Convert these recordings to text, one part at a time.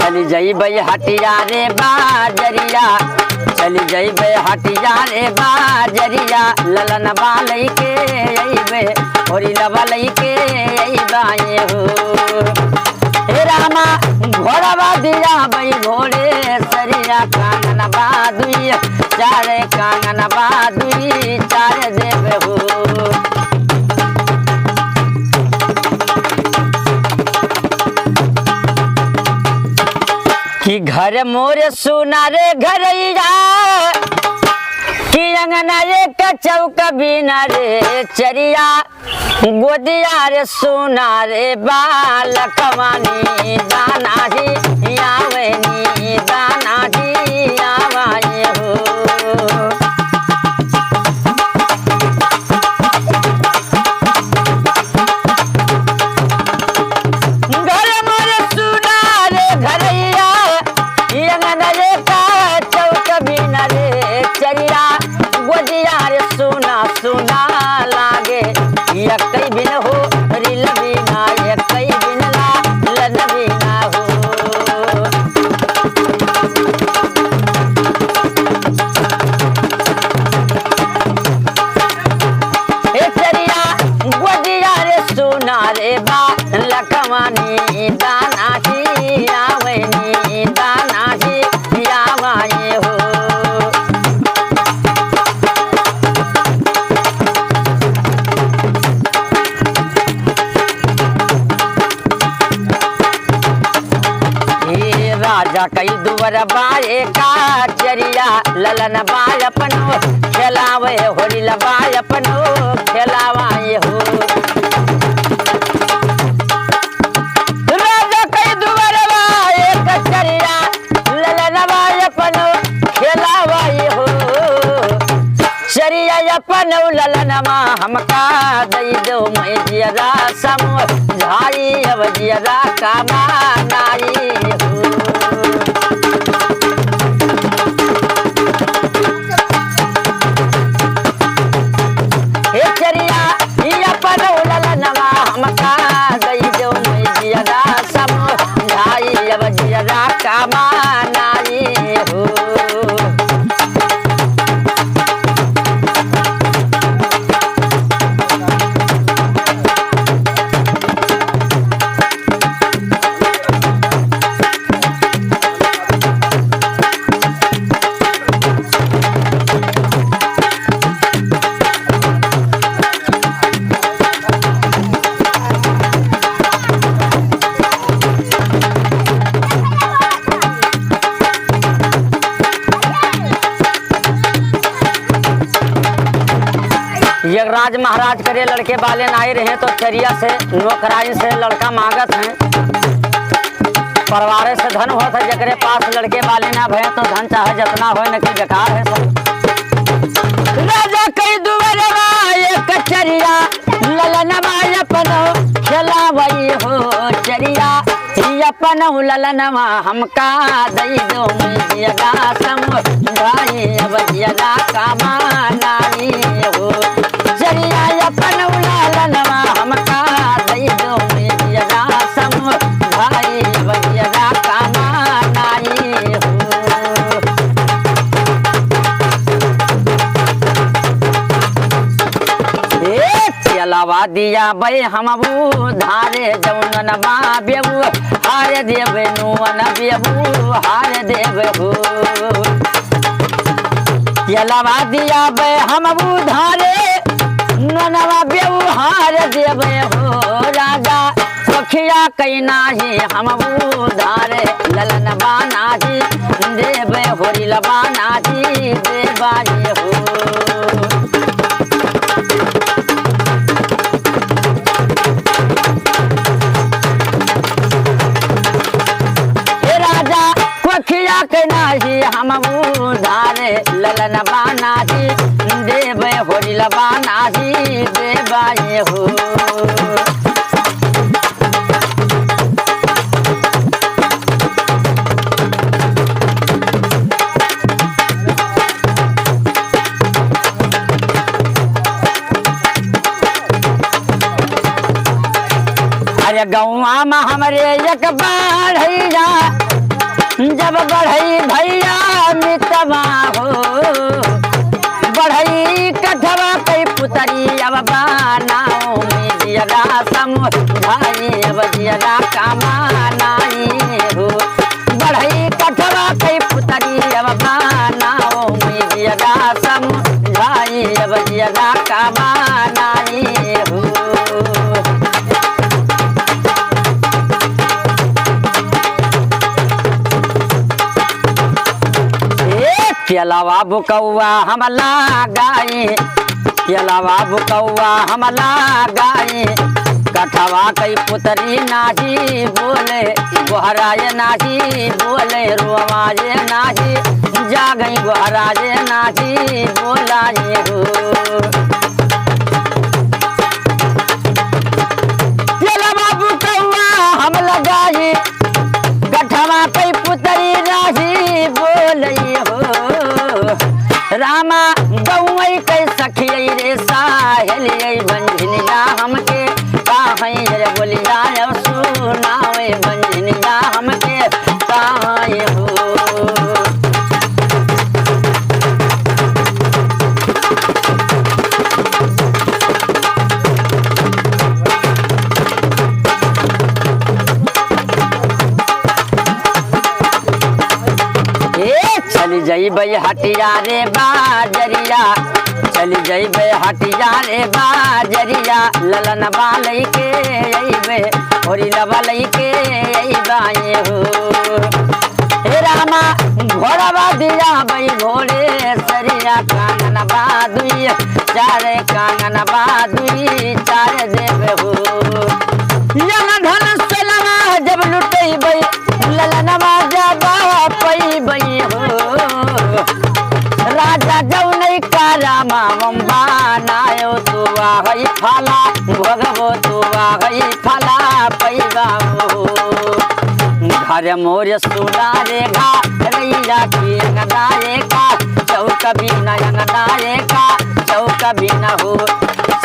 चली जइबे हटिया रे बाजरिया, चली जइबे हटिया रे बाजरिया, ललन बालई के अइबे होरी लबलई के अइबाए हो। हे रामा घोड़वा दिया बई घोड़े सरिया, कांगन बादुई चारे कांगन बादुई चारे देवे हो। कि घर मोरे सुना रे घरैया, कि अंगना एक चौक बिना रे चरिया, गोदिया रे सुना रे बालकवानी, दाना ही आवनी दाना ही आवाए हो। घर मोरे सुना रे घरैया, अंगना एक चौक बिना रे चरिया, गोदिया रे सुना सुना लागे, यकई बिन हो रिल बिना, यकई बिन ला लन बिना हो। हे चरिया गोदिया रे सुना रे बा लकवानी, दाना ही आवनी दाना ही आवाए हो। राजा कई दुवर बाए का चरिया, ललन बाय अपनो खेलावे होरी लबाय अपनो खेलावाए हो। राजा कई दुवर बाए का चरिया, ललन बाय अपनो खेलावाए हो। चरिया अपनो ललनमा हमका दई दो, मैं जियरा समझाई अब जियरा कामा नाई हो। राज महाराज करे लड़के वाले आए रहे तो चरिया से नौकराई से लड़का मांगत हैं, परिवार से धन हो था, जकरे पास लड़के वाले ना भय तो धन चाहे जितना हो न कि बेकार है सब। राजा कई दुवरवा एक चरिया, ललनवा अपनो खेलावई हो चरिया, अपन ललनवा हमका दई दो, जियदा समझाई अब जियदा कामा नाई हो। चरिया अपन ललनवा हमका दई दो, जियदा समझाई अब जियदा कामा नाई हो। चलावा दिया बे हम धारे जौनवा बेबू, हार देवे नुवन बेबू हार देवे हो। चलावा दिया बे हम धारे ननवा बेबू हार देवे हो। राजा सखिया कई नाही हम धारे, ललनवा नाही देवे होरी लबा नाही देवाई हो। खिया के नाही हम धारे, ललनवा नाही देवे होरी लबा नाही देवाए हो। अरे गौवा में हमरे एक बाढ़ैया, जब बढ़ई भैया मितवा हो बढ़ई कठवा कई पुतरी अब बनाओ में जियरा समुझाई अब जियरा कामानाई हो बढ़ई कठवा कई पुतरी अब बनाओ में जियरा समुझाई अब जियरा कामानाई हो। केलावा बुकौआ हमला गाई केलावा बुकौआ हमला गाई कठवा कई पुतरी नाही बोले गोहराए नाही बोले रुआए नाही जा गई गोहराए नाही बोलाए हो केलावा बुकौआ हम लगाई कठवा कई पुतरी नाही बोले हो रामा गौई कै सखियै रे साहेलियै बंझनिया हमके काहै रे बोलिया अब सुनावे बंझनिया हमके काहै हो। चली जइबै हटिया रे बाजरिया चली जइबै हटिया रे बाजरिया ललन बालै के अइबै होरी लबलै के अइबाए हो हे रामा घोड़वा दिया बै घोड़े सरिया कांगन बादुई चारे कांगन बादुई चार देवे हो यहाँ धन सलवा जब लुटैबै ललनवा जबा पैबै हो राजा जौनै कारामा बनायो तू आहै फला भगवो तू आहै फला पैबा हो घर मोर सुना रे घरैया की अंगनाए का चौक भी नयंगनाए का चौक भी न हो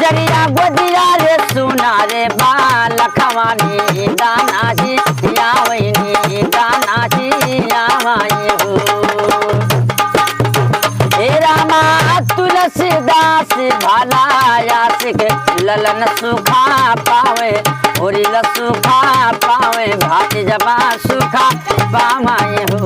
चरिया गोदिया रे सुना रे बालखवानी दाना जी यावैनी दाना जी यावाई हो हे रामा तुलसीदास भाला यासिक ललन सुखा पावे होरी ल सुखा पावे भाती जबा सुखा पावाए हो।